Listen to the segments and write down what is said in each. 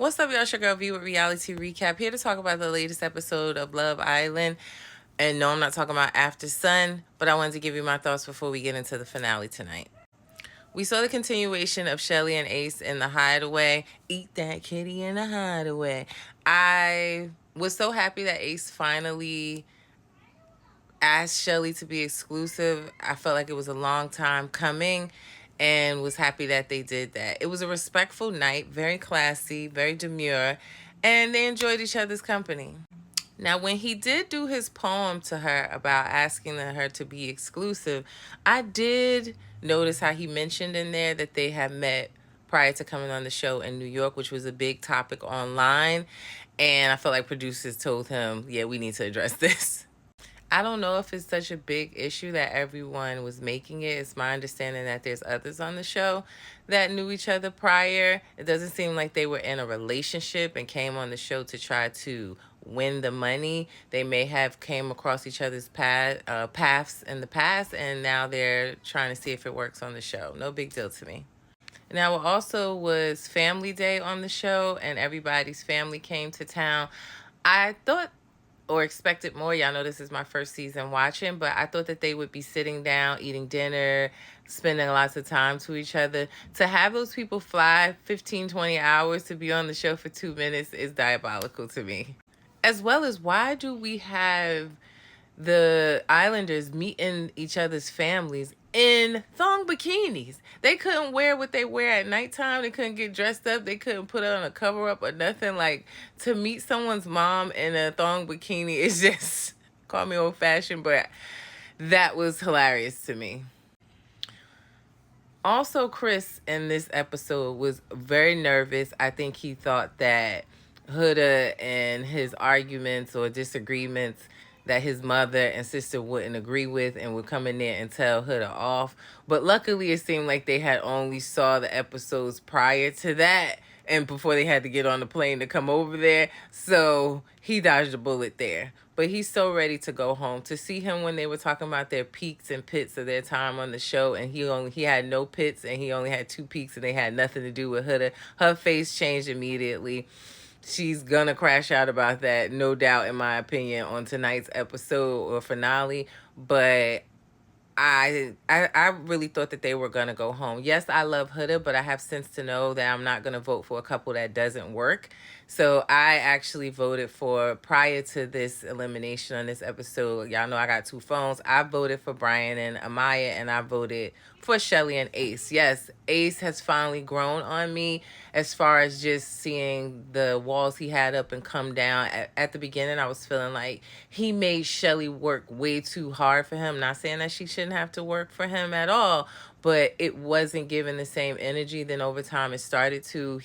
What's up, y'all? It's your girl V with Reality Recap, here to talk about the latest episode of Love Island. And no, I'm not talking about After Sun, but I wanted to give you my thoughts before we get into the finale tonight. We saw the continuation of Shelly and Ace in the hideaway. Eat that kitty in the hideaway. I was so happy that Ace finally asked Shelly to be exclusive. I felt like it was a long time coming and was happy that they did that. It was a respectful night, very classy, very demure, and they enjoyed each other's company. Now, when he did do his poem to her about asking her to be exclusive, I did notice how he mentioned in there that they had met prior to coming on the show in New York, which was a big topic online. And I felt like producers told him, yeah, we need to address this. I don't know if it's such a big issue that everyone was making it. It's my understanding that there's others on the show that knew each other prior. It doesn't seem like they were in a relationship and came on the show to try to win the money. They may have came across each other's paths in the past, and now they're trying to see if it works on the show. No big deal to me. Now, it also was Family Day on the show, and everybody's family came to town. I thought or expected more. Y'all know this is my first season watching, but I thought that they would be sitting down, eating dinner, spending lots of time to each other. To have those people fly 15, 20 hours to be on the show for 2 minutes is diabolical to me. As well as, why do we have the Islanders meeting each other's families in thong bikinis? They couldn't wear what they wear at nighttime. They couldn't get dressed up. They couldn't put on a cover up or nothing. Like, to meet someone's mom in a thong bikini is just, call me old fashioned, but that was hilarious to me. Also, Chris in this episode was very nervous. I think he thought that Huda and his arguments or disagreements that his mother and sister wouldn't agree with and would come in there and tell Huda off. But luckily, it seemed like they had only saw the episodes prior to that and before they had to get on the plane to come over there. So he dodged a bullet there. But he's so ready to go home. To see him when they were talking about their peaks and pits of their time on the show, and he had no pits and he only had 2 peaks and they had nothing to do with Huda, her face changed immediately. She's gonna crash out about that, no doubt, in my opinion, on tonight's episode or finale. But I really thought that they were gonna go home. Yes, I love Huda, but I have sense to know that I'm not gonna vote for a couple that doesn't work. So I actually voted for, prior to this elimination on this episode, y'all know I got 2 phones. I voted for Brian and Amaya, and I voted for Shelly and Ace. Yes, Ace has finally grown on me as far as just seeing the walls he had up and come down. At the beginning, I was feeling like he made Shelly work way too hard for him. Not saying that she shouldn't have to work for him at all, but it wasn't giving the same energy. Then over time, he started to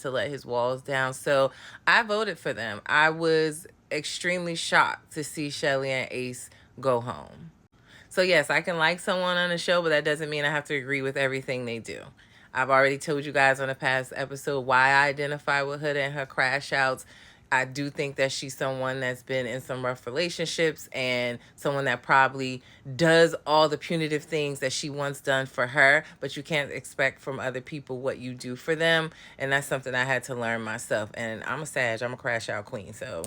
let his walls down. So I voted for them. I was extremely shocked to see Shelly and Ace go home. So yes, I can like someone on the show, but that doesn't mean I have to agree with everything they do. I've already told you guys on the past episode why I identify with Huda and her crash outs. I do think that she's someone that's been in some rough relationships and someone that probably does all the punitive things that she once done for her, but you can't expect from other people what you do for them. And that's something I had to learn myself. And I'm a Sag, I'm a crash out queen, so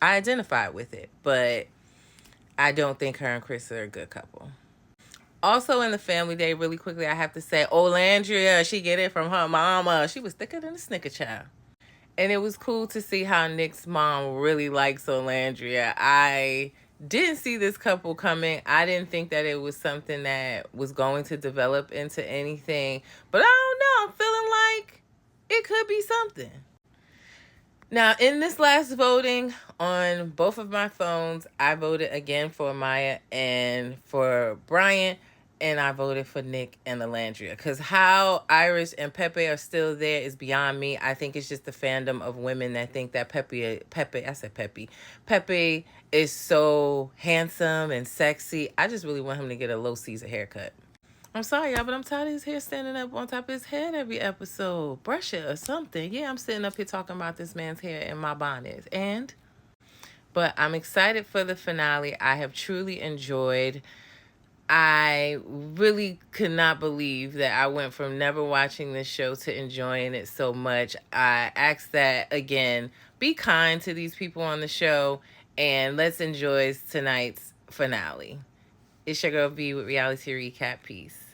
I identify with it. But I don't think her and Chris are a good couple. Also in the Family Day, really quickly, I have to say, Olandria, she get it from her mama. She was thicker than a Snicker child. And it was cool to see how Nick's mom really likes Olandria. I didn't see this couple coming. I didn't think that it was something that was going to develop into anything. But I don't know. I'm feeling like it could be something. Now, in this last voting on both of my phones, I voted again for Maya and for Brian, and I voted for Nick and Alandria. Because how Iris and Pepe are still there is beyond me. I think it's just the fandom of women that think that Pepe is so handsome and sexy. I just really want him to get a low Caesar haircut. I'm sorry, y'all, but I'm tired of his hair standing up on top of his head every episode. Brush it or something. Yeah, I'm sitting up here talking about this man's hair in my bonnet. But I'm excited for the finale. I have truly enjoyed I really could not believe that I went from never watching this show to enjoying it so much. I ask that again, be kind to these people on the show, and let's enjoy tonight's finale. It's your girl B with Reality Recap. Peace.